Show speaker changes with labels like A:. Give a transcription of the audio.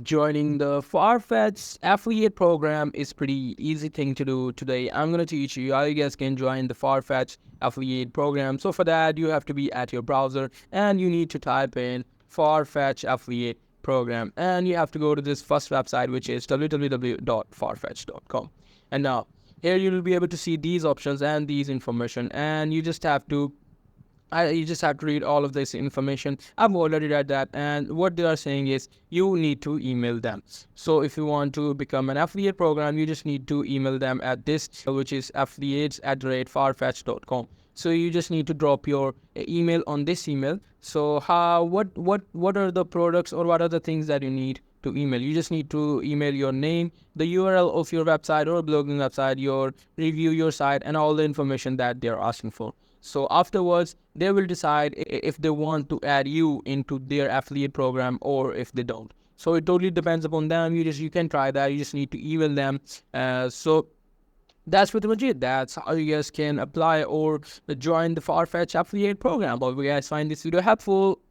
A: Joining the Farfetch affiliate program is pretty easy thing to do. Today I'm going to teach you how you guys can join the Farfetch affiliate program. So for that you have to be at your browser and you need to type in Farfetch affiliate program, and you have to go to this first website, which is www.farfetch.com. And now here you will be able to see these options and these information, and you just have to read all of this information. I've already read that, and what they are saying is you need to email them. So if you want to become an affiliate program, you just need to email them at this, which is affiliates@farfetch.com. So you just need to drop your email on this email. So what are the products or what are the things that you need to email? You just need to email your name, the URL of your website or blogging website, your review, your site, and all the information that they're asking for. So afterwards, they will decide if they want to add you into their affiliate program or if they don't. So it totally depends upon them. You can try that. You just need to email them. So that's pretty much it. That's how you guys can apply or join the Farfetch affiliate program. Hope you guys find this video helpful.